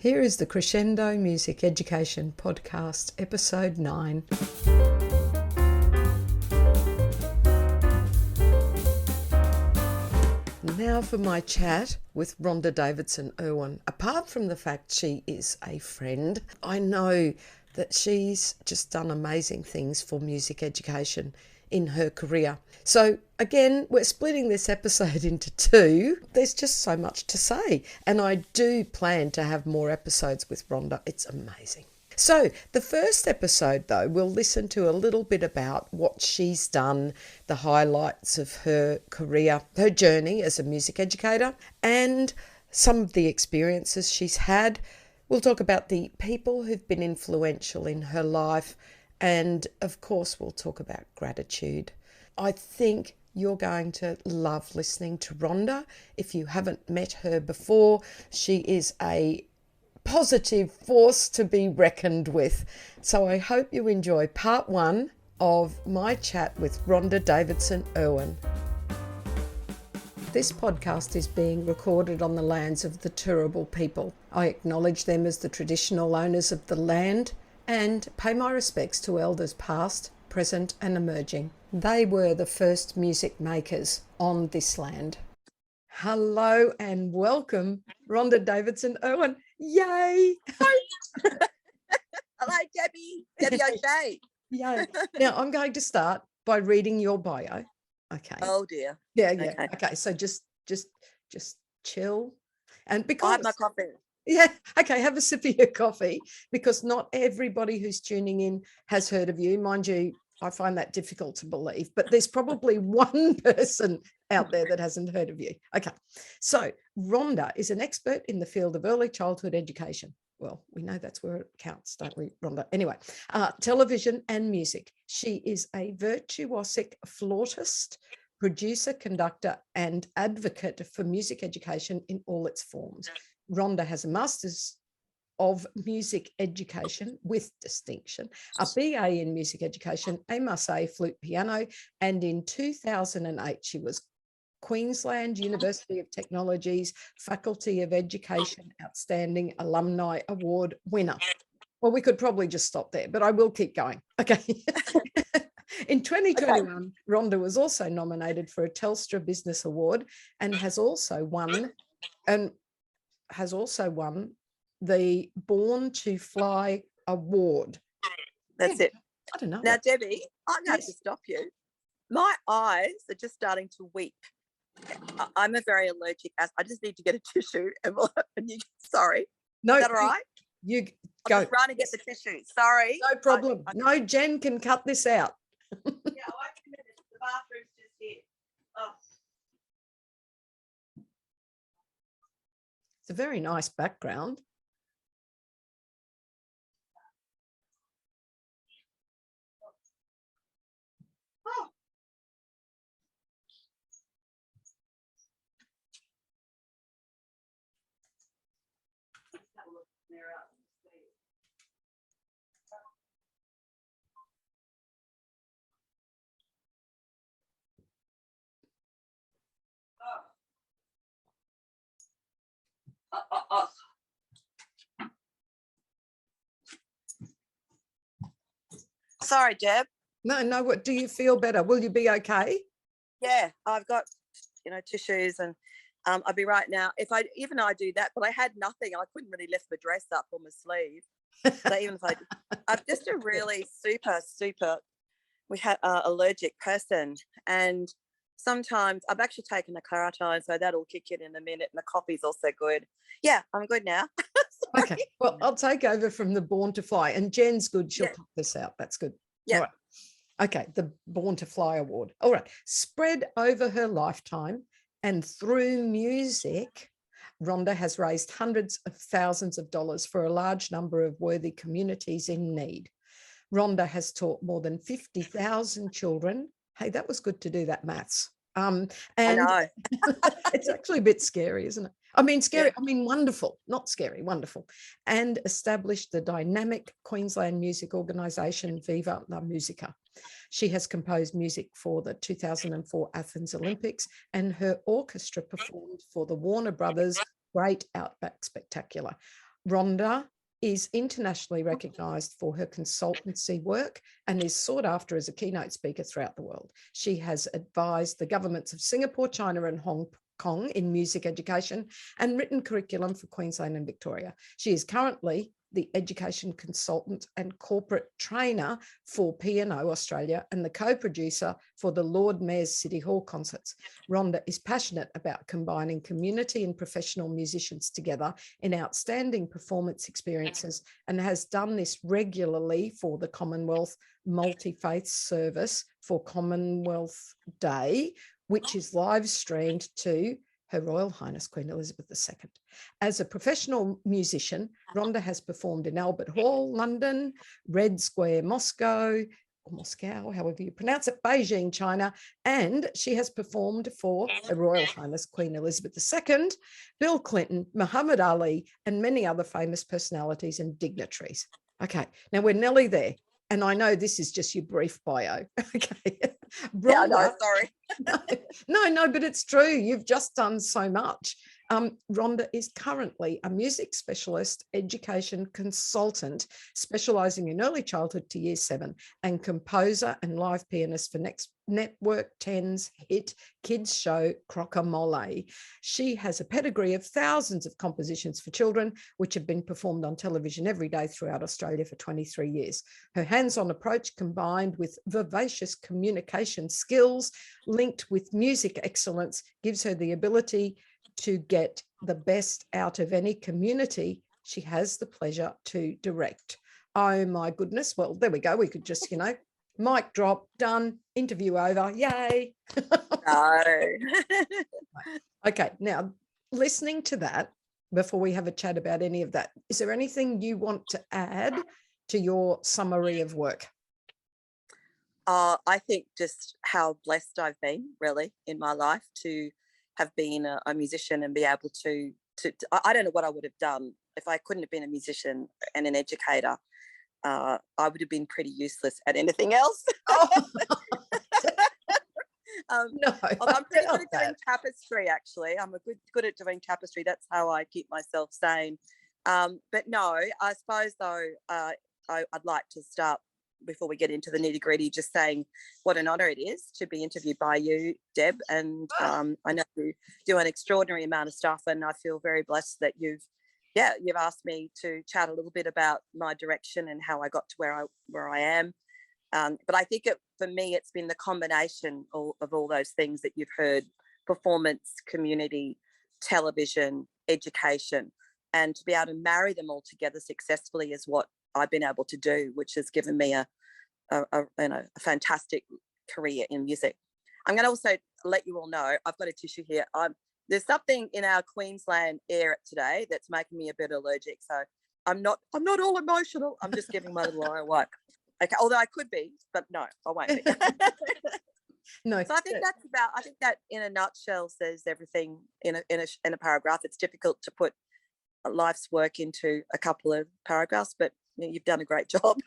Here is the Crescendo Music Education Podcast, Episode 9. Now for my chat with Rhonda Davidson Irwin. Apart from the fact she is a friend, I know that she's just done amazing things for music education in her career. So again, we're splitting this episode into two. There's just so much to say, and I do plan to have more episodes with Rhonda. It's amazing. So the first episode, though, we'll listen to a little bit about what she's done, the highlights of her career, her journey as a music educator, and some of the experiences she's had. We'll talk about the people who've been influential in her life, and of course, we'll talk about gratitude. I think you're going to love listening to Rhonda. If you haven't met her before, she is a positive force to be reckoned with. So I hope you enjoy part 1 of my chat with Rhonda Davidson Irwin. This podcast is being recorded on the lands of the Turrbal people. I acknowledge them as the traditional owners of the land and pay my respects to elders past, present and emerging. They were the first music makers on this land. Hello and welcome, Rhonda Davidson Irwin. Yay! Hello, Debbie. Debbie O'Shea. Yay. Now, I'm going to start by reading your bio. Okay. Oh, dear. Yeah. Okay, so just chill. And because I have my coffee. Yeah, okay, have a sip of your coffee, because not everybody who's tuning in has heard of you. Mind you, I find that difficult to believe, but there's probably one person out there that hasn't heard of you. Okay, so Rhonda is an expert in the field of early childhood education. Well, we know that's where it counts, don't we, Rhonda? Anyway, television and music. She is a virtuosic flautist, producer, conductor, and advocate for music education in all its forms. Rhonda has a Master's of Music Education with distinction, a BA in Music Education, AMusA, Flute, Piano, and in 2008 she was Queensland University of Technology's Faculty of Education Outstanding Alumni Award winner. Well, we could probably just stop there, but I will keep going. Okay. In 2021, Rhonda was also nominated for a Telstra Business Award and has also won the Born to Fly Award. That's it. I don't know. Now, Debbie, I'm going to stop you. My eyes are just starting to weep. I'm a very allergic. I just need to get a tissue. Sorry. No, is that all right? You go. I'm just trying to get the tissue. Sorry. No problem. No, Jen can cut this out. Yeah, I won't be minutes. The bathroom's just here. Oh. It's a very nice background. Sorry, Deb. No, what do you feel better? Will you be okay? Yeah, I've got, tissues and I'll be right now. If I do that, but I had nothing. I couldn't really lift my dress up or my sleeve. So even if I'm just a really super, we had allergic person, and sometimes I've actually taken a Claritine, so that'll kick in a minute, and the coffee's also good. Yeah, I'm good now. Okay, well, I'll take over from the Born to Fly, and Jen's good. She'll cut this out. That's good. Yeah. All right. Okay, the Born to Fly Award. All right, spread over her lifetime and through music, Rhonda has raised hundreds of thousands of dollars for a large number of worthy communities in need. Rhonda has taught more than 50,000 children. Hey, that was good to do that maths. And I know. It's actually a bit scary, isn't it? I mean, scary. Yeah. I mean, wonderful, not scary, wonderful. And established the dynamic Queensland music organisation, AMusA. She has composed music for the 2004 Athens Olympics, and her orchestra performed for the Warner Brothers Great Outback Spectacular. Rhonda is internationally recognised for her consultancy work and is sought after as a keynote speaker throughout the world. She has advised the governments of Singapore, China and Hong Kong in music education and written curriculum for Queensland and Victoria. She is currently the education consultant and corporate trainer for P&O Australia and the co-producer for the Lord Mayor's City Hall concerts. Rhonda is passionate about combining community and professional musicians together in outstanding performance experiences and has done this regularly for the Commonwealth Multi-Faith Service for Commonwealth Day, which is live streamed to Her Royal Highness Queen Elizabeth II. As a professional musician, Rhonda has performed in Albert Hall, London, Red Square, Moscow, or Moscow, however you pronounce it, Beijing, China, and she has performed for Her Royal Highness Queen Elizabeth II, Bill Clinton, Muhammad Ali, and many other famous personalities and dignitaries. Okay, now we're nearly there. And I know this is just your brief bio. Okay. Rhonda, Yeah, no, sorry. No, but it's true. You've just done so much. Rhonda is currently a music specialist, education consultant, specialising in early childhood to year 7, and composer and live pianist for Network 10's hit kids show Crocamole. She has a pedigree of thousands of compositions for children, which have been performed on television every day throughout Australia for 23 years. Her hands-on approach, combined with vivacious communication skills linked with music excellence, gives her the ability to get the best out of any community she has the pleasure to direct. Oh my goodness. Well, there we go. We could just, mic drop, done, interview over. Yay. No. Okay. Now, listening to that, before we have a chat about any of that, is there anything you want to add to your summary of work? I think just how blessed I've been, really, in my life to have been a musician and be able to I don't know what I would have done if I couldn't have been a musician and an educator. I would have been pretty useless at anything else. Oh. No, I'm pretty good at doing tapestry, actually. I'm good at doing tapestry. That's how I keep myself sane. But no, I suppose, though, I'd like to start, before we get into the nitty gritty, just saying what an honour it is to be interviewed by you, Deb. And I know you do an extraordinary amount of stuff, and I feel very blessed that you've asked me to chat a little bit about my direction and how I got to where I am. But I think for me, it's been the combination of all those things that you've heard: performance, community, television, education, and to be able to marry them all together successfully is what I've been able to do, which has given me a fantastic career in music. I'm going to also let you all know, I've got a tissue here. There's something in our Queensland air today that's making me a bit allergic. So I'm not all emotional. I'm just giving my little eye a wipe. Okay, although I could be, but no, I won't be. No. So I think that in a nutshell says everything in a paragraph. It's difficult to put life's work into a couple of paragraphs, but you've done a great job.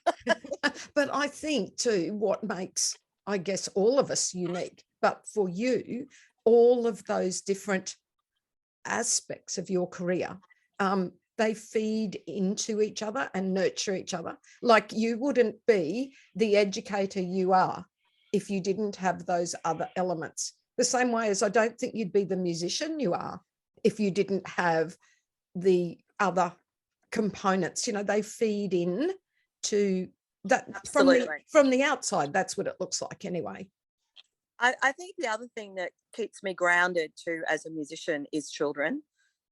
But I think too, what makes, I guess, all of us unique, but for you, all of those different aspects of your career, they feed into each other and nurture each other. Like, you wouldn't be the educator you are if you didn't have those other elements. The same way as I don't think you'd be the musician you are if you didn't have the other components. They feed in to that. Absolutely. From the outside, that's what it looks like anyway. I think the other thing that keeps me grounded too as a musician is children.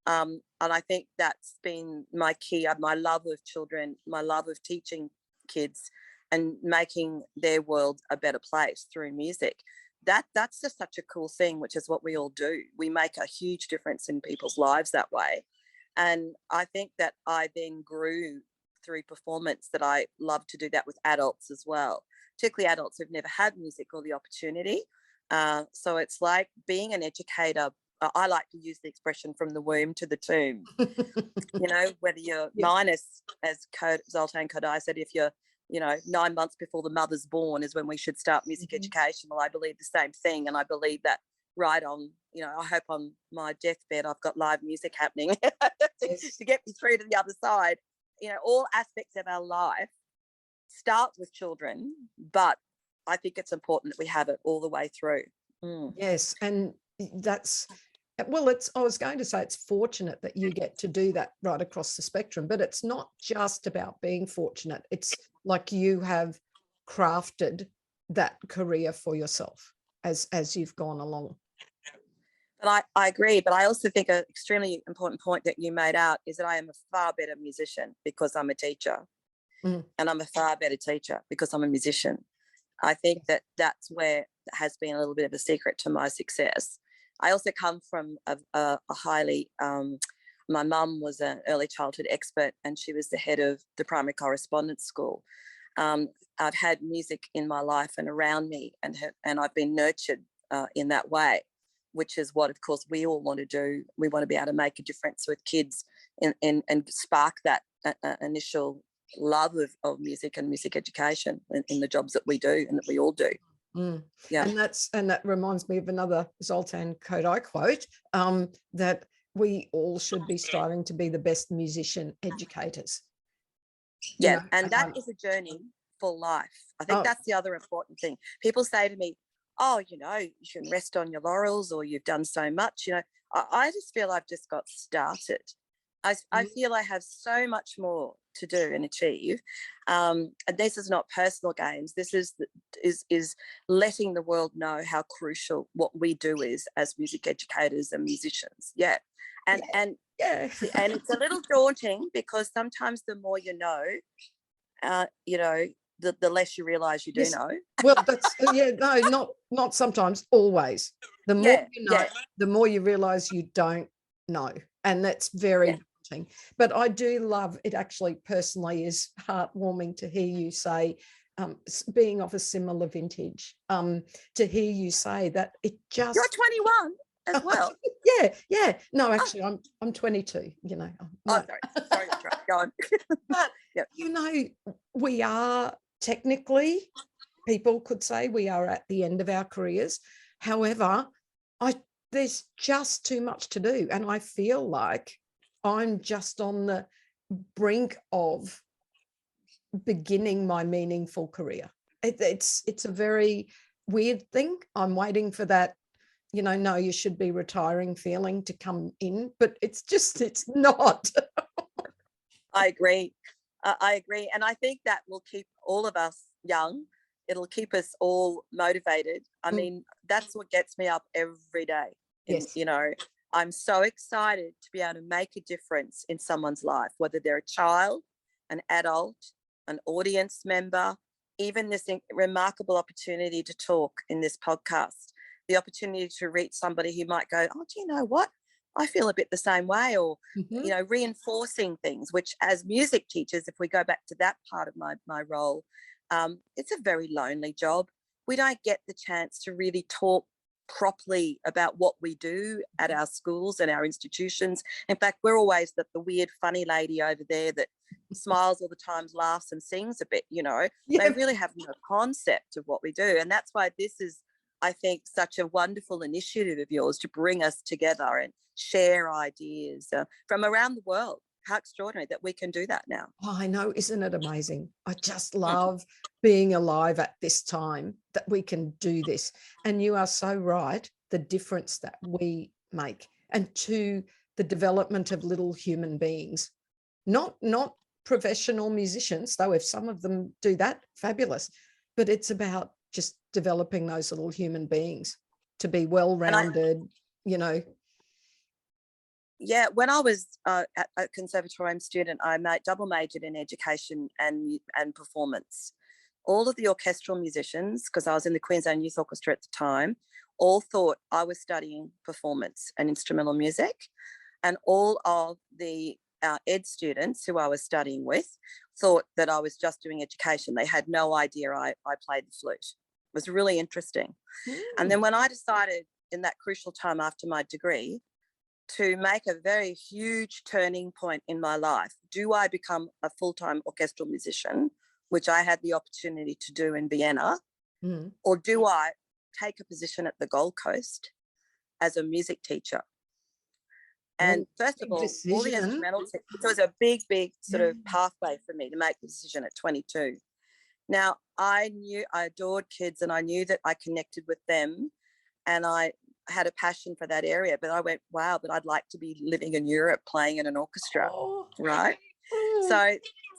And I think that's been my key, my love of children, my love of teaching kids and making their world a better place through music. That's just such a cool thing, which is what we all do. We make a huge difference in people's lives that way. And I think that I then grew through performance that I love to do that with adults as well, particularly adults who've never had music or the opportunity. So it's like being an educator. I like to use the expression from the womb to the tomb. Whether you're minus, as Zoltan Kodály said, if you're 9 months before the mother's born is when we should start music education. Well, I believe the same thing, and I believe that right on, you know, I hope on my deathbed I've got live music happening Yes. to get me through to the other side. You know, all aspects of our life start with children, but I think it's important that we have it all the way through. Yes, and that's, well, it's, I was going to say it's fortunate that you get to do that right across the spectrum, but it's not just about being fortunate. It's like you have crafted that career for yourself as you've gone along. But I agree, but I also think an extremely important point that you made out is that I am a far better musician because I'm a teacher, and I'm a far better teacher because I'm a musician. I think that that's where it has been a little bit of a secret to my success. I also come from a highly, my mum was an early childhood expert, and she was the head of the primary correspondence school. I've had music in my life and around me, and I've been nurtured in that way, which is what, of course, we all want to do. We want to be able to make a difference with kids and spark that initial love of music and music education in the jobs that we do and that we all do. Yeah. And that reminds me of another Zoltan Kodály quote, that we all should be striving to be the best musician educators. Yeah, and that is a journey for life. I think that's the other important thing. People say to me, oh, you know, you shouldn't rest on your laurels, or you've done so much. You know, I just feel I've just got started. I feel I have so much more to do and achieve. And this is not personal gains. This is letting the world know how crucial what we do is as music educators and musicians. Yeah. And it's a little daunting, because sometimes the more you know, the less you realise you do know. Well, that's not sometimes, always. The more you know, the more you realise you don't know, and that's very daunting. But I do love it. Actually, personally, is heartwarming to hear you say, being of a similar vintage, to hear you say that it just. You're 21 as well. Yeah. No, actually, I'm 22. You know. No. Oh, sorry. Go on. But you know, we are technically, people could say we are at the end of our careers. However, there's just too much to do, and I feel like I'm just on the brink of beginning my meaningful career. It's a very weird thing. I'm waiting for that, you know, no, you should be retiring feeling to come in, but it's not. I agree. And I think that will keep all of us young. It'll keep us all motivated. I mean, that's what gets me up every day. Yes. You know, I'm so excited to be able to make a difference in someone's life, whether they're a child, an adult, an audience member, even this remarkable opportunity to talk in this podcast, the opportunity to reach somebody who might go, oh, do you know what? I feel a bit the same way, or, you know, reinforcing things, which as music teachers, if we go back to that part of my role, it's a very lonely job. We don't get the chance to really talk properly about what we do at our schools and our institutions. In fact, we're always the weird, funny lady over there that smiles all the time, laughs and sings a bit, you know. They really have no concept of what we do. And that's why this is, I think, such a wonderful initiative of yours to bring us together and share ideas from around the world. How extraordinary that we can do that now. Oh, I know, isn't it amazing? I just love being alive at this time that we can do this. And you are so right, the difference that we make, and to the development of little human beings, not professional musicians, though if some of them do that, fabulous. But it's about just developing those little human beings to be well-rounded, you know. Yeah, when I was at a conservatorium student, I double majored in education and performance. All of the orchestral musicians, because I was in the Queensland Youth Orchestra at the time, all thought I was studying performance and instrumental music. And all of the ed students who I was studying with thought that I was just doing education. They had no idea I played the flute. It was really interesting. And then when I decided in that crucial time after my degree to make a very huge turning point in my life, do I become a full-time orchestral musician, which I had the opportunity to do in Vienna, or do I take a position at the Gold Coast as a music teacher. And first of all, decision. all the instrumental, it was a big sort of pathway for me to make the decision at 22. Now, I adored kids, and I knew that I connected with them, and I had a passion for that area. But I went, wow, but I'd like to be living in Europe playing in an orchestra, right?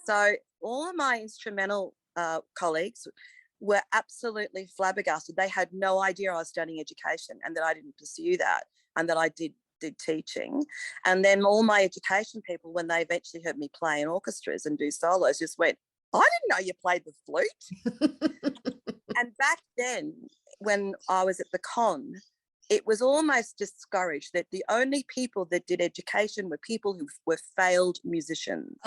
So all of my instrumental colleagues were absolutely flabbergasted. They had no idea I was studying education and that I didn't pursue that, and that I did teaching. And then all my education people, when they eventually heard me play in orchestras and do solos, just went, I didn't know you played the flute. And back then, when I was at the con, it was almost discouraged that the only people that did education were people who were failed musicians.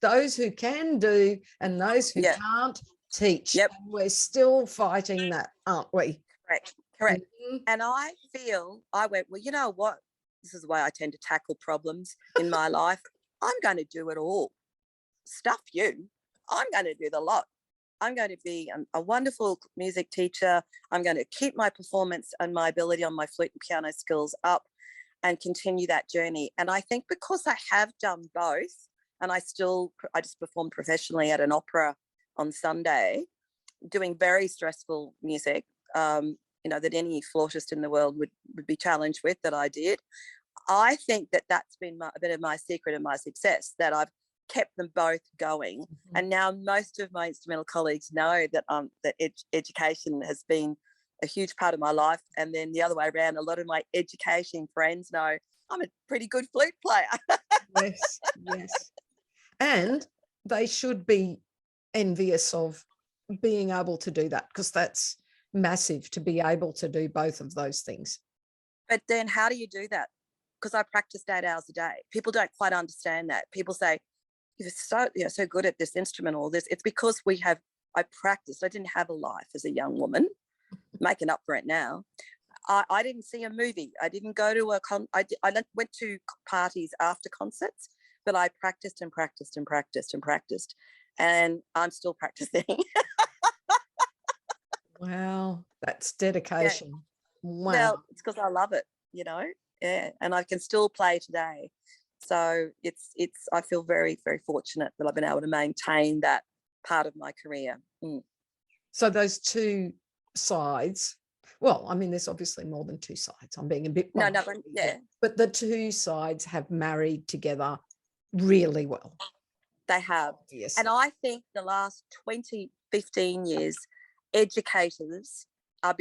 Those who can do and those who can't teach. Yep. And we're still fighting that, aren't we? Correct. Mm-hmm. And I went, well, you know what? This is the way I tend to tackle problems in my life. I'm going to do it all. Stuff you. I'm going to do the lot. I'm going to be a wonderful music teacher. I'm going to keep my performance and my ability on my flute and piano skills up and continue that journey. And I think because I have done both, and I just perform professionally at an opera on Sunday, doing very stressful music, that any flautist in the world would be challenged with, that I did. I think that that's been a bit of my secret and my success, that I've kept them both going. Mm-hmm. And now most of my instrumental colleagues know that that education has been a huge part of my life. And then the other way around, a lot of my education friends know I'm a pretty good flute player. Yes. And they should be envious of being able to do that, because that's massive, to be able to do both of those things. But then how do you do that? Because I practiced 8 hours a day. People don't quite understand that. People say, you're so good at this instrument, all this. It's because I practiced. I didn't have a life as a young woman, making up for it now. I didn't see a movie. I didn't go to I went to parties after concerts, but I practiced and practiced and practiced and practiced. And I'm still practicing. Wow, that's dedication. Yeah. Wow. Well, it's because I love it, and I can still play today. So I feel very, very fortunate that I've been able to maintain that part of my career. Mm. So those two sides, well, I mean, there's obviously more than two sides. I'm being a bit but the two sides have married together really well. They have. Yes. And I think the last 15 years, educators are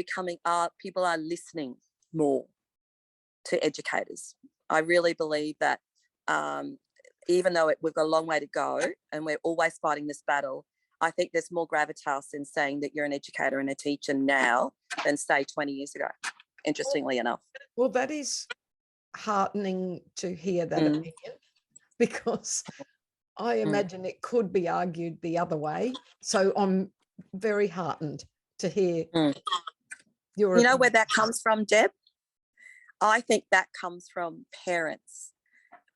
people are listening more to educators. I really believe that even though we've got a long way to go and we're always fighting this battle, I think there's more gravitas in saying that you're an educator and a teacher now than, say, 20 years ago, interestingly enough. Well, that is heartening to hear that opinion, because I imagine it could be argued the other way. So I'm very heartened to hear your opinion. You know where that comes from, Deb? I think that comes from parents.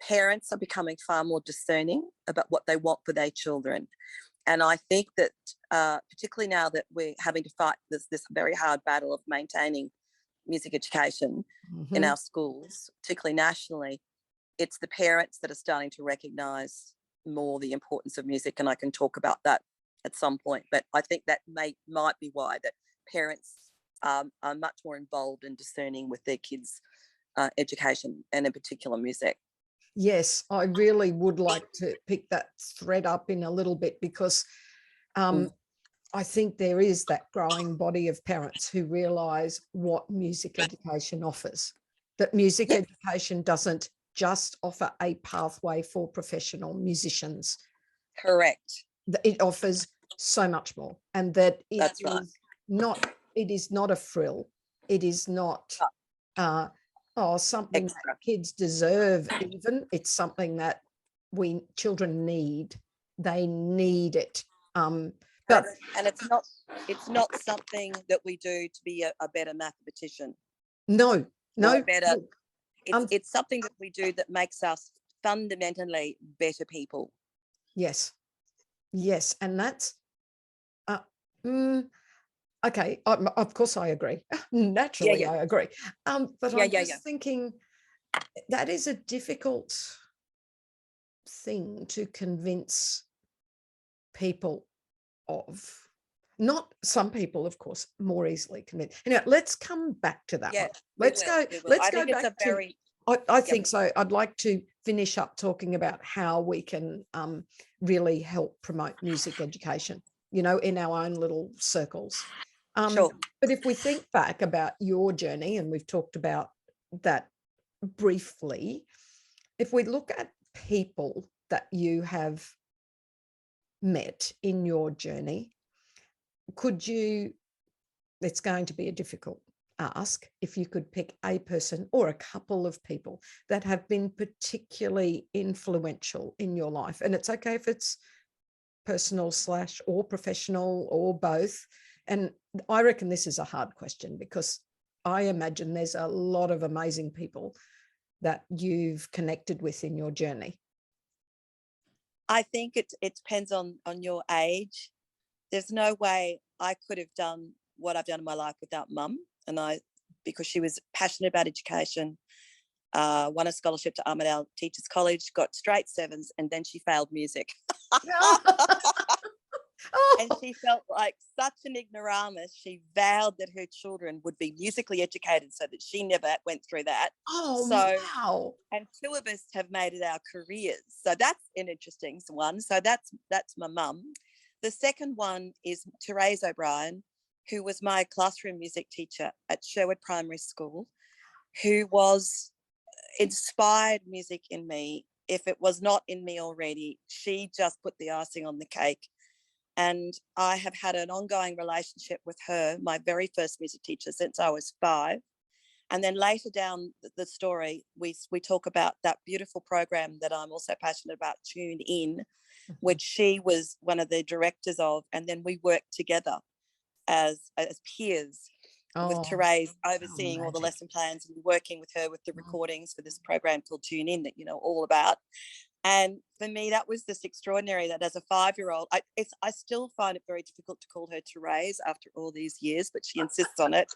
Parents are becoming far more discerning about what they want for their children. And I think that particularly now that we're having to fight this very hard battle of maintaining music education in our schools, particularly nationally, it's the parents that are starting to recognise more the importance of music. And I can talk about that at some point. But I think that might be why that parents are much more involved and discerning with their kids' education, and in particular music. Yes, I really would like to pick that thread up in a little bit, because I think there is that growing body of parents who realise what music education offers, that music education doesn't just offer a pathway for professional musicians. Correct. It offers so much more, and that it is not a frill. It is not something that kids deserve even. It's something that children need. They need it. But and it's not something that we do to be a better mathematician. No. Better. It's something that we do that makes us fundamentally better people. Yes. And that's Okay, of course I agree. Naturally, Yeah. I agree. But I'm Yeah. just thinking that is a difficult thing to convince people of. Not some people, of course, more easily convinced. Let's come back to that Yeah, one. we Let's will. go. We will. Let's I go think it's back a to. very, I yep. think so. I'd like to finish up talking about how we can really help promote music education, in our own little circles. Sure. But if we think back about your journey, and we've talked about that briefly, if we look at people that you have met in your journey, could you, it's going to be a difficult ask, if you could pick a person or a couple of people that have been particularly influential in your life, and it's okay if it's personal / or professional or both. And I reckon this is a hard question, because I imagine there's a lot of amazing people that you've connected with in your journey. I think it depends on your age. There's no way I could have done what I've done in my life without mum, because she was passionate about education, won a scholarship to Alumni Teachers College, got straight sevens, and then she failed music. And she felt like such an ignoramus. She vowed that her children would be musically educated so that she never went through that. Wow. And two of us have made it our careers. So that's an interesting one. So that's my mum. The second one is Therese O'Brien, who was my classroom music teacher at Sherwood Primary School, who inspired music in me. If it was not in me already, she just put the icing on the cake. And I have had an ongoing relationship with her, my very first music teacher, since I was 5. And then later down the story, we talk about that beautiful program that I'm also passionate about, Tune In, which she was one of the directors of. And then we worked together as peers, with Therese overseeing all the lesson plans and working with her with the recordings for this program called Tune In that you know all about. And for me, that was just extraordinary that as a 5-year-old, I still find it very difficult to call her Therese after all these years, but she insists on it.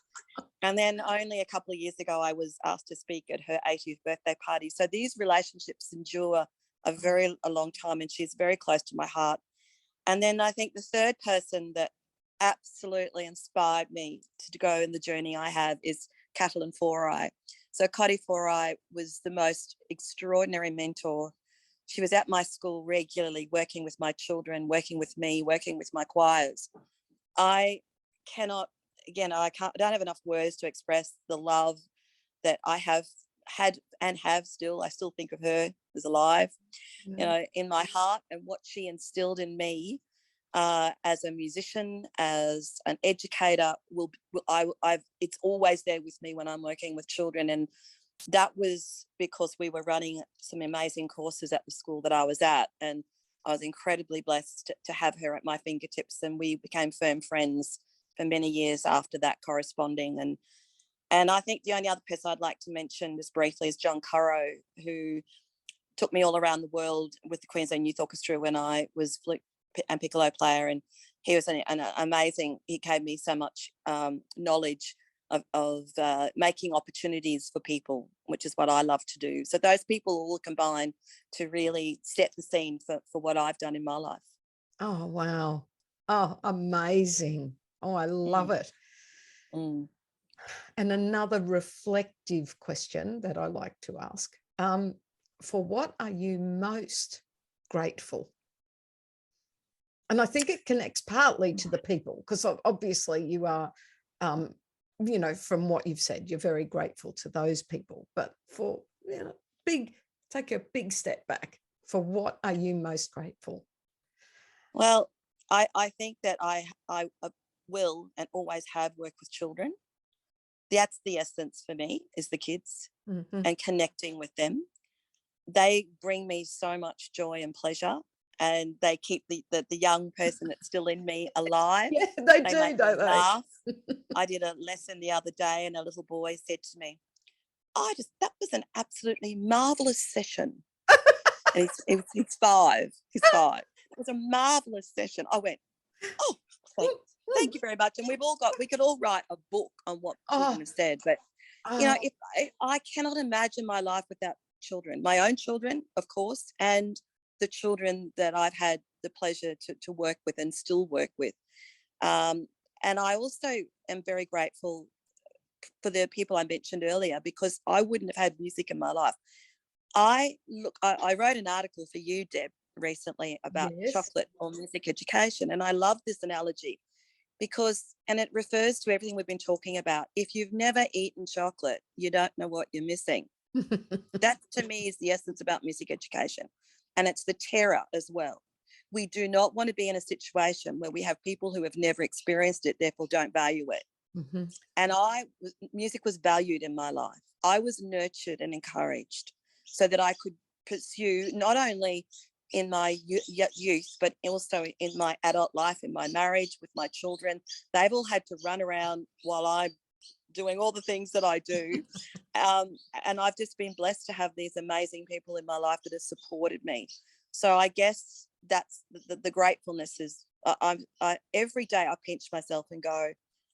And then only a couple of years ago, I was asked to speak at her 80th birthday party. So these relationships endure a long time, and she's very close to my heart. And then I think the third person that absolutely inspired me to go in the journey I have is Catalin Forai. So Cotty Forai was the most extraordinary mentor. She was at my school regularly, working with my children, working with me, working with my choirs. I don't have enough words to express the love that I have had and have still. I still think of her as alive, in my heart, and what she instilled in me as a musician, as an educator. It's always there with me when I'm working with children. And that was because we were running some amazing courses at the school that I was at, and I was incredibly blessed to have her at my fingertips, and we became firm friends for many years after that, corresponding. And I think the only other person I'd like to mention just briefly is John Currow, who took me all around the world with the Queensland Youth Orchestra when I was flute and piccolo player, and he was an amazing. He gave me so much knowledge of making opportunities for people, which is what I love to do. So those people all combine to really set the scene for what I've done in my life. Oh, wow. Oh, amazing. Oh, I love it. Mm. And another reflective question that I like to ask, for what are you most grateful? And I think it connects partly to the people, because obviously you are, from what you've said, you're very grateful to those people. But for, take a big step back. For what are you most grateful? Well, I think that I will and always have worked with children. That's the essence for me, is the kids and connecting with them. They bring me so much joy and pleasure, and they keep the young person that's still in me alive. Yeah, they do, make don't me they? laugh. I did a lesson the other day, and a little boy said to me, that was an absolutely marvelous session. And he's 5. He's 5. It was a marvelous session. I went, oh, thanks. Thank you very much. And we could all write a book on what children have said. But, if I cannot imagine my life without children, my own children, of course, and the children that I've had the pleasure to work with and still work with. And I also am very grateful for the people I mentioned earlier, because I wouldn't have had music in my life. I wrote an article for you, Deb, recently about chocolate or music education. And I love this analogy and it refers to everything we've been talking about. If you've never eaten chocolate, you don't know what you're missing. That to me is the essence about music education. And it's the terror as well. We do not want to be in a situation where we have people who have never experienced it, therefore don't value it. Mm-hmm. And music was valued in my life. I was nurtured and encouraged so that I could pursue not only in my youth, but also in my adult life, in my marriage, with my children. They've all had to run around while I'm doing all the things that I do. And I've just been blessed to have these amazing people in my life that have supported me. So I guess that's the gratefulness is every day I pinch myself and go,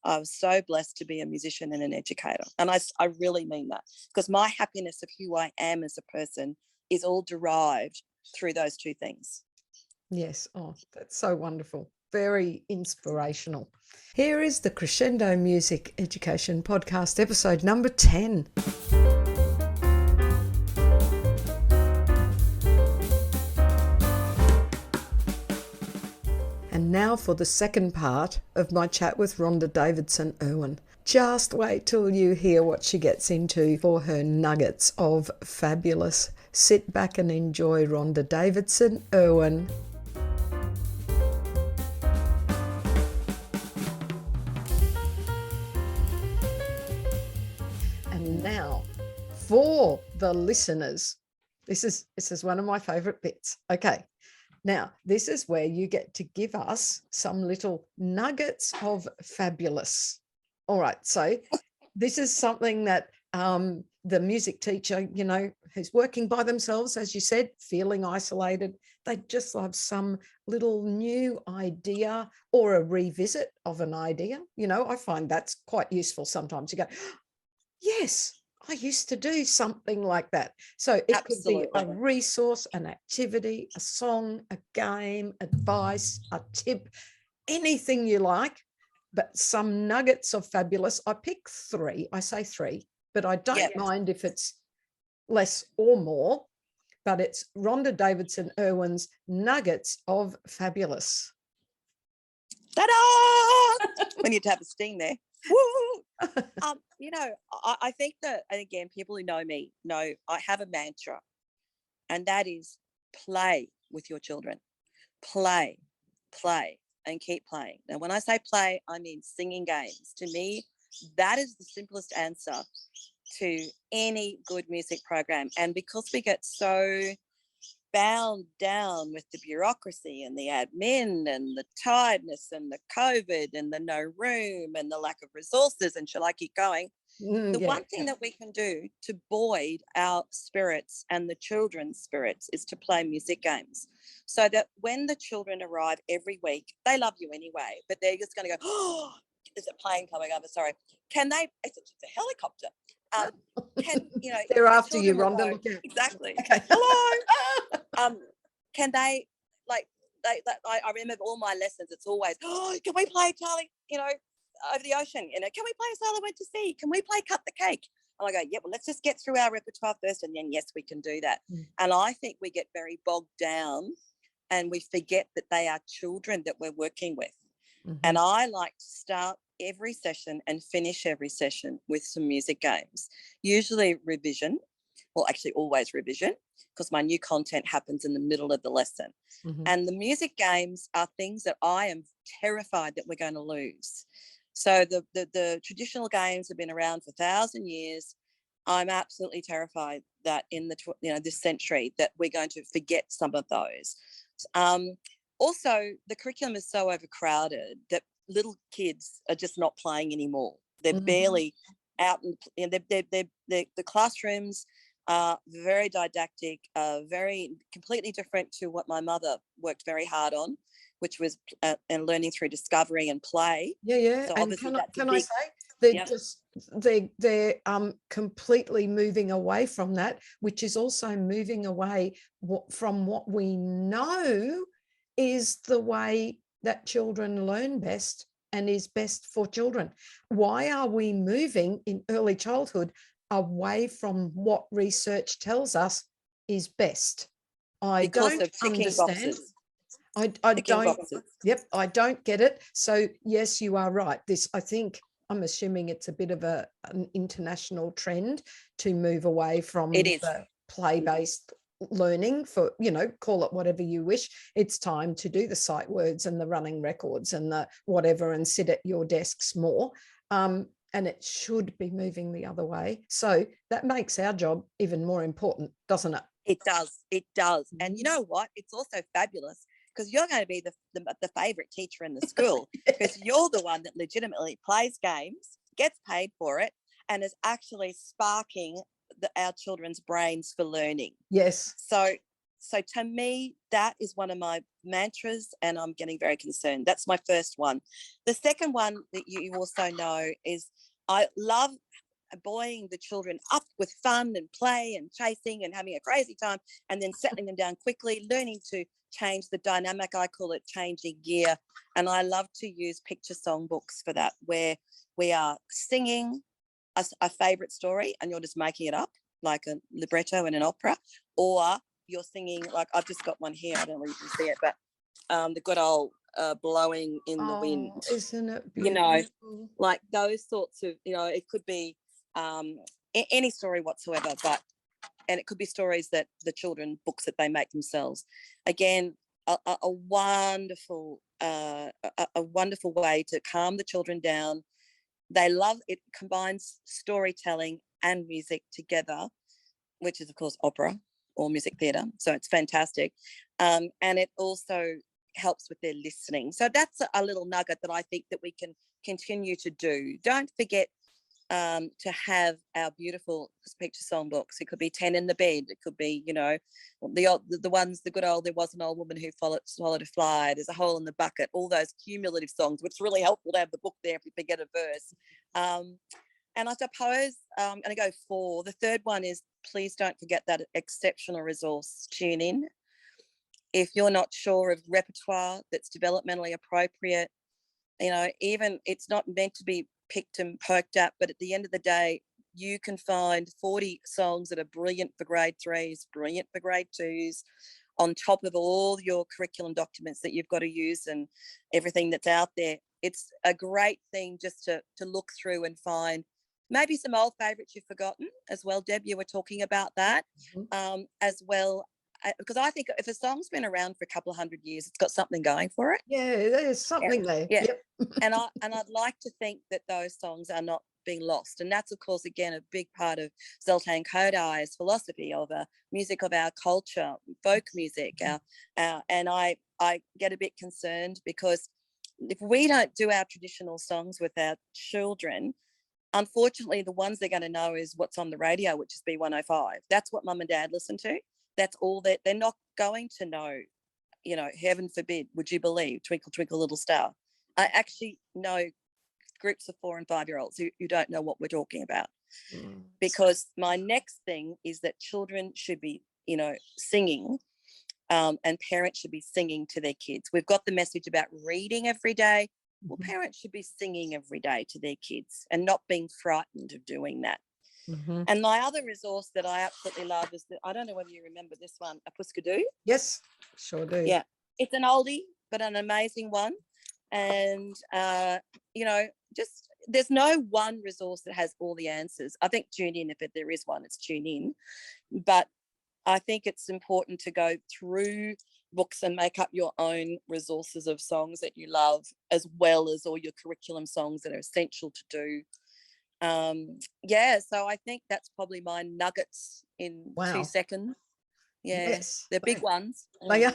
I was so blessed to be a musician and an educator. And I really mean that, because my happiness of who I am as a person is all derived through those two things. Yes. Oh, that's so wonderful. Very inspirational. Here is the Crescendo Music Education Podcast, episode number 10. And now for the second part of my chat with Rhonda Davidson Irwin. Just wait till you hear what she gets into for her nuggets of fabulous. Sit back and enjoy Rhonda Davidson Irwin. And now for the listeners, this is one of my favorite bits. Okay. Now, this is where you get to give us some little nuggets of fabulous. All right. So this is something that the music teacher, who's working by themselves, as you said, feeling isolated, they just love some little new idea or a revisit of an idea. I find that's quite useful sometimes. You go, yes, I used to do something like that. So it Absolutely. Could be a resource, an activity, a song, a game, advice, a tip, anything you like, but some nuggets of fabulous. I pick 3. I say 3, but I don't mind if it's less or more, but it's Rhonda Davidson Irwin's nuggets of fabulous. Ta-da! We need to have a sting there. Woo! I think that, and again, people who know me know I have a mantra, and that is play with your children. Play, and keep playing. Now, when I say play, I mean singing games. To me, that is the simplest answer to any good music program. And because we get so bound down with the bureaucracy and the admin and the tiredness and the COVID and the no room and the lack of resources, and shall I keep going? One thing that we can do to buoy our spirits and the children's spirits is to play music games, so that when the children arrive every week, they love you anyway, but they're just going to go, oh, there's a plane coming over, sorry. Can they, it's a helicopter. They're after you, Rhonda. Exactly. Okay. Hello. Can they, I remember all my lessons, it's always, oh, can we play Charlie, over the ocean? Can we play Sail I Went to Sea? Can we play Cut the Cake? And I go, yeah, well, let's just get through our repertoire first, and then, yes, we can do that. And I think we get very bogged down and we forget that they are children that we're working with. And I like to start every session and finish every session with some music games, usually revision, well, actually always revision, because my new content happens in the middle of the lesson. And the music games are things that I am terrified that we're going to lose. So the traditional games have been around for 1,000 years. I'm absolutely terrified that in this century that we're going to forget some of those. Also, the curriculum is so overcrowded that little kids are just not playing anymore. They're barely out, and the classrooms are very didactic, very completely different to what my mother worked very hard on which was and learning through discovery and play. Yeah. So And obviously can I say they're completely moving away from that, which is also moving away from what we know is the way that children learn best and is best for children. Why are we moving in early childhood away from what research tells us is best? I because don't of ticking understand. boxes. I don't. Boxes. Yep, I don't get it. So yes, you are right. I think I'm assuming it's a bit of an international trend to move away from the play-based learning for, call it whatever you wish. It's time to do the sight words and the running records and the whatever and sit at your desks more. And it should be moving the other way. So that makes our job even more important, doesn't it? It does. And you know what? It's also fabulous because you're going to be the favourite teacher in the school because you're the one that legitimately plays games, gets paid for it, and is actually sparking our children's brains for learning. Yes. So to me, that is one of my mantras, and I'm getting very concerned. That's my first one. The second one that you also know is I love buoying the children up with fun and play and chasing and having a crazy time, and then settling them down quickly, learning to change the dynamic. I call it changing gear. And I love to use picture songbooks for that, where we are singing a favourite story and you're just making it up like a libretto in an opera, or you're singing, like I've just got one here, I don't know if you can see it, but the good old blowing in the wind. Isn't it beautiful? Like those sorts of, it could be any story whatsoever, and it could be stories that the children, books that they make themselves. Again, a wonderful way to calm the children down. They love it. Combines storytelling and music together, which is of course opera or music theatre. So it's fantastic, and it also helps with their listening. So that's a little nugget that I think that we can continue to do. Don't forget to have our beautiful picture songbooks. It could be 10 in the bed. It could be, the ones, the good old, there was an old woman who swallowed a fly. There's a hole in the bucket. All those cumulative songs, which is really helpful to have the book there if you forget a verse. And I suppose I'm going to go 4. The third one is please don't forget that exceptional resource, Tune In. If you're not sure of repertoire that's developmentally appropriate, even it's not meant to be picked and poked at, but at the end of the day, you can find 40 songs that are brilliant for grade 3s, brilliant for grade 2s, on top of all your curriculum documents that you've got to use and everything that's out there. It's a great thing just to look through and find maybe some old favourites you've forgotten as well. Deb, you were talking about that as well, because I think if a song's been around for a couple of 100 years, it's got something going for it. Yeah, there's something there. Yeah. Yep. and I'd like to think that those songs are not being lost. And that's, of course, again, a big part of Zoltan Kodai's philosophy of music of our culture, folk music. And I get a bit concerned because if we don't do our traditional songs with our children, unfortunately, the ones they're going to know is what's on the radio, which is B105. That's what mum and dad listen to. That's all that they're not going to know. Heaven forbid, would you believe, Twinkle, Twinkle, Little Star. I actually know groups of 4 and 5-year-olds who don't know what we're talking about. Because my next thing is that children should be, singing, and parents should be singing to their kids. We've got the message about reading every day. Well, parents should be singing every day to their kids and not being frightened of doing that. And my other resource that I absolutely love is that, I don't know whether you remember this one, A Puskadoo. Yes, sure do. Yeah, it's an oldie, but an amazing one. And, just there's no one resource that has all the answers. I think Tune In, if there is one, it's Tune In. But I think it's important to go through books and make up your own resources of songs that you love, as well as all your curriculum songs that are essential to do. So I think that's probably my nuggets in 2 seconds. Yeah, yes, they're big ones. They are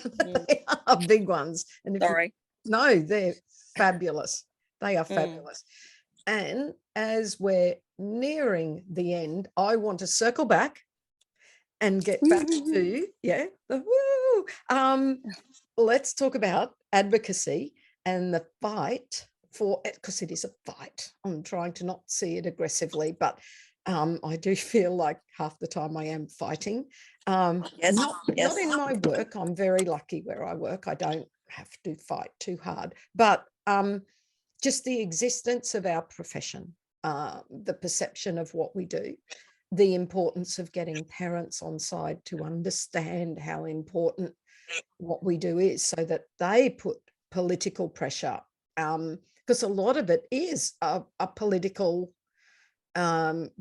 big ones. And Sorry. No, they're fabulous. They are fabulous. And as we're nearing the end, I want to circle back and get back to the woo. Let's talk about advocacy and the fight for it, because it is a fight. I'm trying to not see it aggressively, but I do feel like half the time I am fighting. Yes. Not in my work. I'm very lucky where I work. I don't have to fight too hard, but just the existence of our profession, the perception of what we do, the importance of getting parents on side to understand how important what we do is, so that they put political pressure, because a lot of it is a political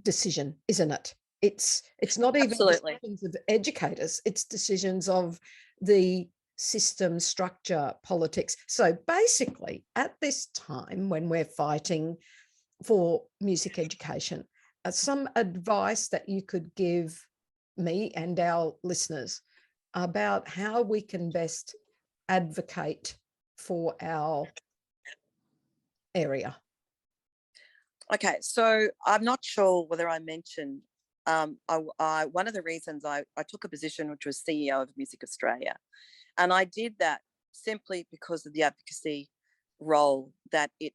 decision, isn't it? It's not even decisions of educators, it's decisions of the system, structure, politics. So basically, at this time when we're fighting for music education, some advice that you could give me and our listeners about how we can best advocate for our area. Okay, so I'm not sure whether I mentioned one of the reasons I took a position which was CEO of Music Australia, and I did that simply because of the advocacy role that it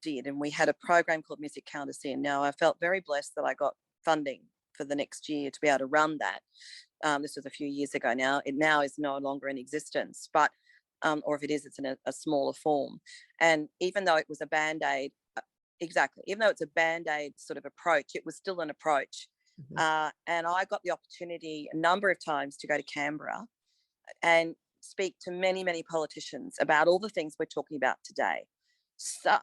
did. And we had a program called Music Countersin. Now, I felt very blessed that I got funding for the next year to be able to run that. This was a few years ago now. It now is no longer in existence, but or if it is, it's in a smaller form. And even though it was a Band-Aid, even though it's a Band-Aid sort of approach, it was still an approach. Mm-hmm. And I got the opportunity a number of times to go to Canberra and speak to many, many politicians about all the things we're talking about today. So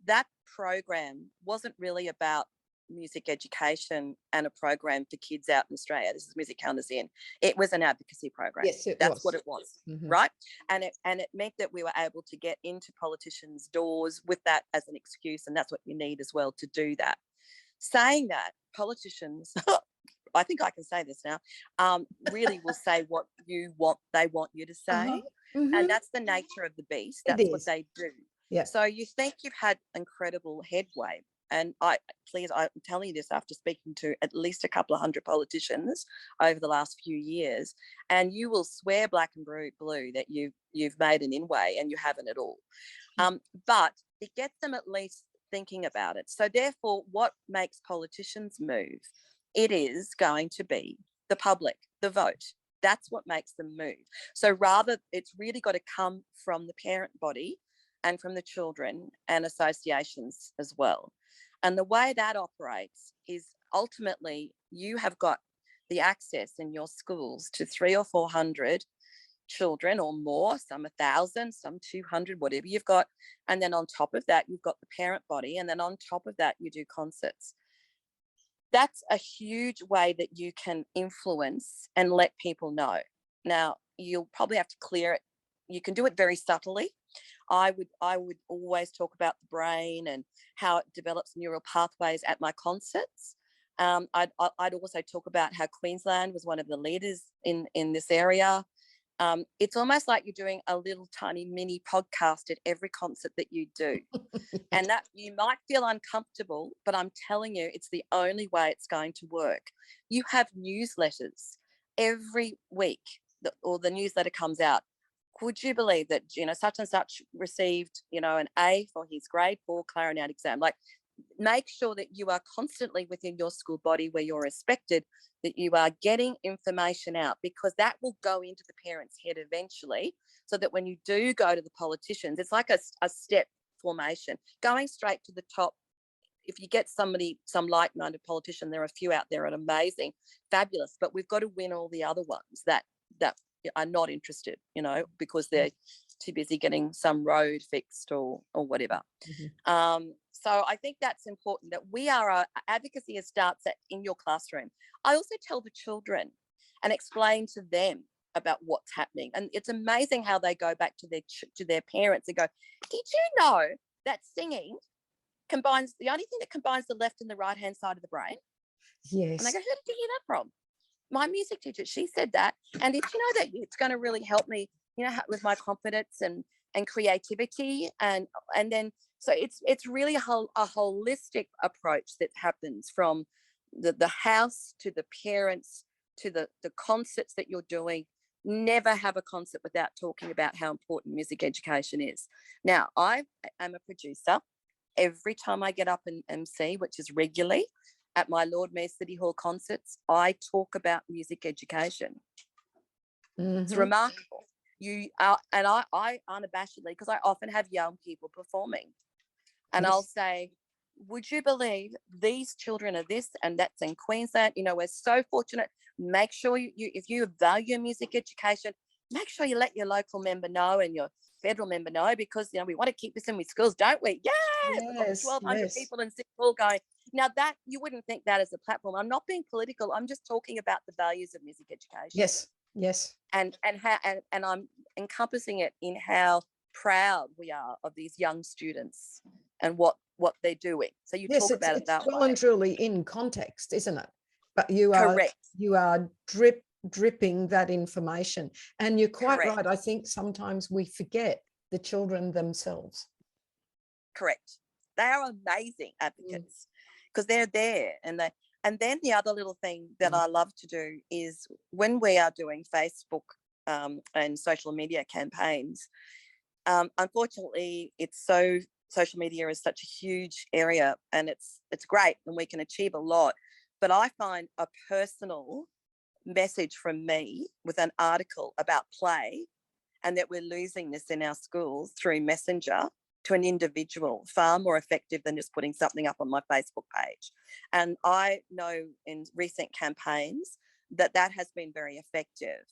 that program wasn't really about music education and a program for kids out in Australia. This is Music Countersin. It was an advocacy program. Yes, that's what it was, mm-hmm. right? And it meant that we were able to get into politicians' doors with that as an excuse, and that's what you need as well to do that. Saying that, politicians, I think I can say this now, really will say what they want you to say. Uh-huh. Mm-hmm. And that's the nature of the beast. That's what they do. Yeah. So you think you've had incredible headway. And I'm telling you this after speaking to at least a couple of hundred politicians over the last few years, and you will swear black and blue that you've made an inway, and you haven't at all. But it gets them at least thinking about it. So therefore, what makes politicians move? It is going to be the public, the vote. That's what makes them move. So rather, it's really got to come from the parent body and from the children and associations as well. And the way that operates is ultimately you have got the access in your schools to 300 or 400 children or more, some 1,000, some 200, whatever you've got. And then on top of that, you've got the parent body. And then on top of that, you do concerts. That's a huge way that you can influence and let people know. Now, you'll probably have to clear it. You can do it very subtly. I would always talk about the brain and how it develops neural pathways at my concerts. I'd also talk about how Queensland was one of the leaders in this area. It's almost like you're doing a little tiny mini podcast at every concert that you do. And that you might feel uncomfortable, but I'm telling you, it's the only way it's going to work. You have newsletters every week, or the newsletter comes out. Would you believe that, such and such received, an A for his grade 4 clarinet exam? Like, make sure that you are constantly within your school body where you're respected, that you are getting information out, because that will go into the parent's head eventually, so that when you do go to the politicians, it's like a step formation. Going straight to the top, if you get some like-minded politician, there are a few out there that are amazing, fabulous, but we've got to win all the other ones that are not interested, because they're too busy getting some road fixed or whatever. Mm-hmm. So I think that's important, that we are advocacy starts in your classroom. I also tell the children and explain to them about what's happening, and it's amazing how they go back to their parents and go, "Did you know that singing combines the only thing that combines the left and the right hand side of the brain?" Yes. And I go, "Who did you hear that from?" "My music teacher, she said that. And did you know that it's going to really help me, with my confidence and creativity?" And then, so it's really a holistic approach that happens from the house to the parents to the concerts that you're doing never have a concert without talking about how important music education is. Now, I am a producer. Every time I get up and MC, which is regularly at my Lord Mayor City Hall concerts, I talk about music education. It's remarkable. You are, and I unabashedly, because I often have young people performing, and I'll say, would you believe these children are this, and that's in Queensland? You know, we're so fortunate. Make sure you if you value music education, make sure you let your local member know and your federal member know, because, you know, we want to keep this in with schools, don't we? Yes, we've got 1,200 people in City Hall going. Now, that you wouldn't think that as a platform. I'm not being political. I'm just talking about the values of music education. Yes. And I'm encompassing it in how proud we are of these young students and what they're doing. So you talk about it that way. Well and truly in context, isn't it? But you are correct. You are dripping that information, and you're quite right. I think sometimes we forget the children themselves. Correct. They are amazing advocates because they're there, and then the other little thing that I love to do is when we are doing Facebook and social media campaigns. Unfortunately, social media is such a huge area, and it's great, and we can achieve a lot. But I find a personal message from me with an article about play, and that we're losing this in our schools through Messenger to an individual far more effective than just putting something up on my Facebook page. And I know in recent campaigns that has been very effective.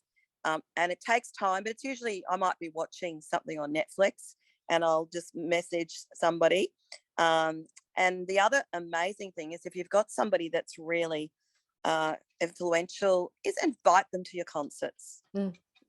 And it takes time, but it's usually I might be watching something on Netflix and I'll just message somebody. And the other amazing thing is if you've got somebody that's really influential, is invite them to your concerts.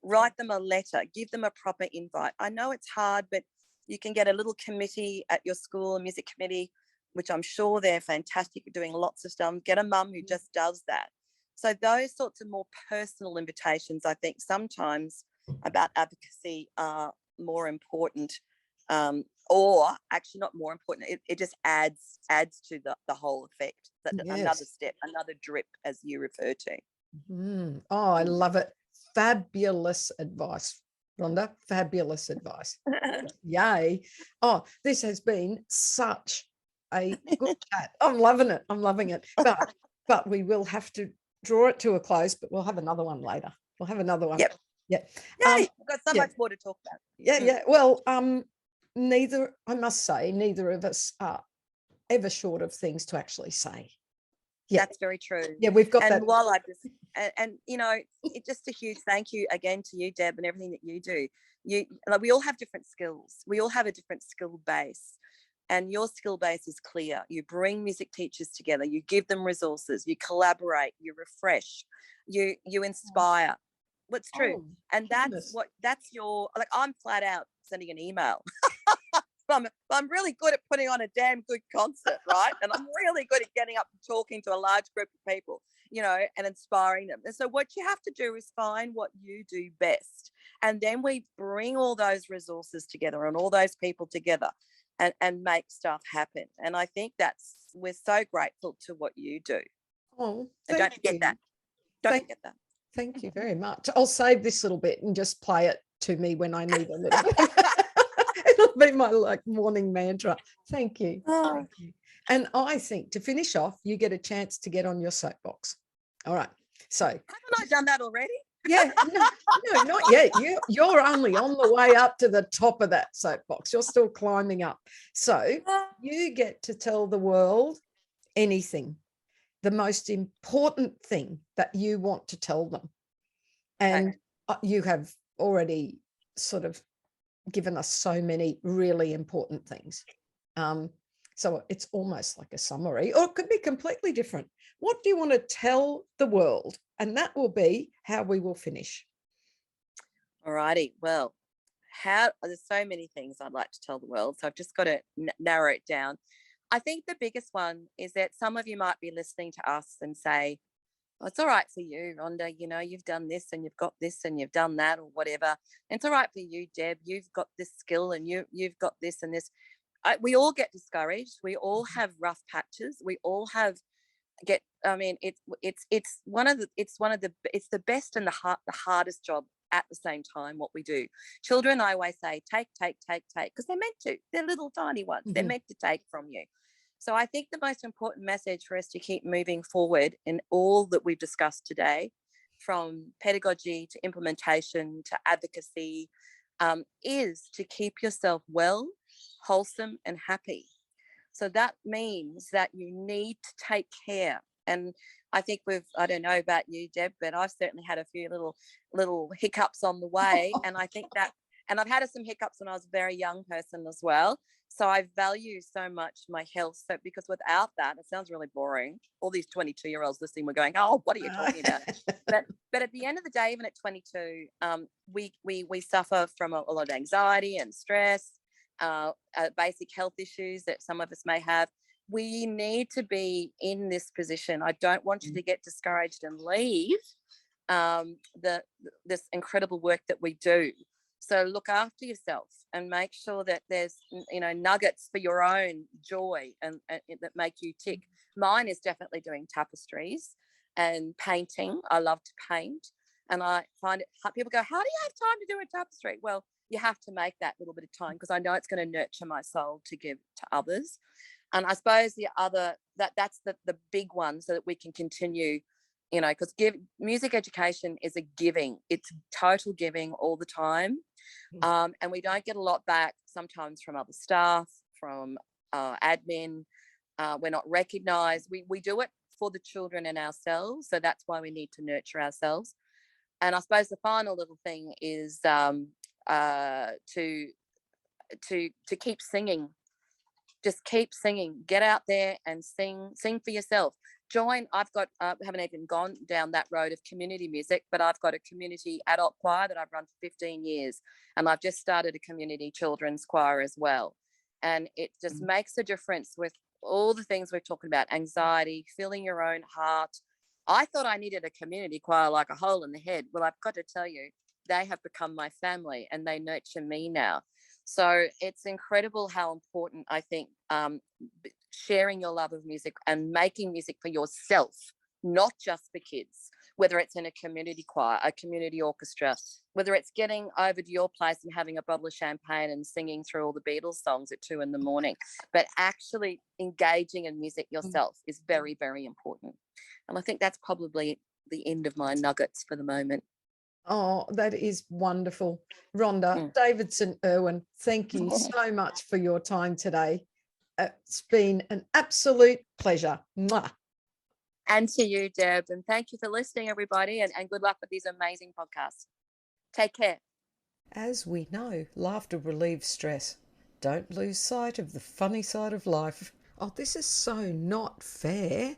Write them a letter, give them a proper invite. I know it's hard, but you can get a little committee at your school, a music committee, which I'm sure they're fantastic at doing lots of stuff. Get a mum who just does that. So those sorts of more personal invitations, I think sometimes about advocacy are more important, or actually not more important. It just adds to the whole effect. Another step, another drip, as you refer to. Oh, I love it. Fabulous advice, Rhonda. Fabulous advice. Yay. Oh, this has been such a good chat. I'm loving it. But we will have to draw it to a close, but we'll have another one later. We'll have another one. Yep. Yeah. We've got so much more to talk about. Yeah. Well, neither of us are ever short of things to actually say. Yeah. That's very true. Yeah, we've got that. And while I just and you know, it's just a huge thank you again to you, Deb, and everything that you do. We all have different skills. We all have a different skill base. And your skill base is clear. You bring music teachers together, you give them resources, you collaborate, you refresh, you inspire. What's true. And that's your, like, I'm flat out sending an email. I'm really good at putting on a damn good concert, right? And I'm really good at getting up and talking to a large group of people, you know, and inspiring them. And so what you have to do is find what you do best. And then we bring all those resources together and all those people together and make stuff happen. And I think we're so grateful to what you do. Oh, and don't forget that. Don't forget that. Thank you very much. I'll save this little bit and just play it to me when I need a little bit. It'll be my morning mantra. Thank you. Thank you. And I think to finish off, you get a chance to get on your soapbox. All right. So haven't I done that already? Yeah, no, not yet. You're only on the way up to the top of that soapbox. You're still climbing up. So you get to tell the world anything, the most important thing that you want to tell them. And you have already sort of given us so many really important things. So it's almost like a summary, or it could be completely different. What do you want to tell the world? And that will be how we will finish. All righty. Well, there's so many things I'd like to tell the world, so I've just got to narrow it down. I think the biggest one is that some of you might be listening to us and say, oh, it's all right for you, Rhonda, you know, you've done this and you've got this and you've done that or whatever. And it's all right for you, Deb, you've got this skill and you've got this and this. We all get discouraged. We all have rough patches. We all it's the best and the hardest job at the same time what we do. Children, I always say, take, because they're meant to. They're little tiny ones. They're meant to take from you. So I think the most important message for us to keep moving forward in all that we've discussed today, from pedagogy to implementation to advocacy, is to keep yourself well, wholesome and happy. So that means that you need to take care. And I think I don't know about you, Deb, but I've certainly had a few little hiccups on the way. And I think that, and I've had some hiccups when I was a very young person as well. So I value so much my health. So because without that, it sounds really boring. All these 22-year-olds listening were going, oh, what are you talking about? But at the end of the day, even at 22, we suffer from a lot of anxiety and stress, basic health issues that some of us may have. We need to be in this position. I don't want you to get discouraged and leave this incredible work that we do. So look after yourself and make sure that there's, nuggets for your own joy and that make you tick. Mine is definitely doing tapestries and painting. I love to paint, and I find it hard. People go, how do you have time to do a tapestry? Well, you have to make that little bit of time, because I know it's going to nurture my soul to give to others. And I suppose the other, that's the big one, so that we can continue, because music education is a giving. It's total giving all the time. And we don't get a lot back sometimes from other staff, from admin. We're not recognised. We do it for the children and ourselves. So that's why we need to nurture ourselves. And I suppose the final little thing is to keep singing. Just keep singing. Get out there and sing for yourself. I've got, haven't even gone down that road of community music, but I've got a community adult choir that I've run for 15 years. And I've just started a community children's choir as well. And it just makes a difference with all the things we're talking about: anxiety, feeling your own heart. I thought I needed a community choir like a hole in the head. Well, I've got to tell you, they have become my family and they nurture me now. So it's incredible how important, I think, sharing your love of music and making music for yourself, not just for kids, whether it's in a community choir, a community orchestra, whether it's getting over to your place and having a bottle of champagne and singing through all the Beatles songs at 2 a.m, but actually engaging in music yourself is very, very important. And I think that's probably the end of my nuggets for the moment. Oh, that is wonderful. Rhonda Davidson-Irwin, thank you so much for your time today. It's been an absolute pleasure. Mwah. And to you, Deb. And thank you for listening, everybody. And good luck with these amazing podcasts. Take care. As we know, laughter relieves stress. Don't lose sight of the funny side of life. Oh, this is so not fair.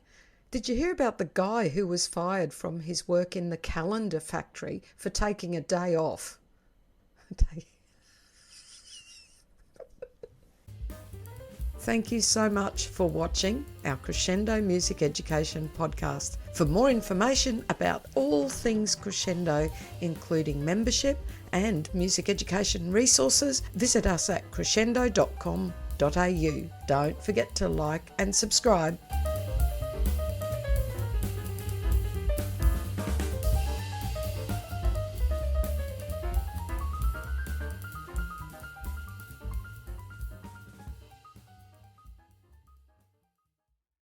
Did you hear about the guy who was fired from his work in the calendar factory for taking a day off? Thank you so much for watching our Crescendo Music Education podcast. For more information about all things Crescendo, including membership and music education resources, visit us at crescendo.com.au. Don't forget to like and subscribe.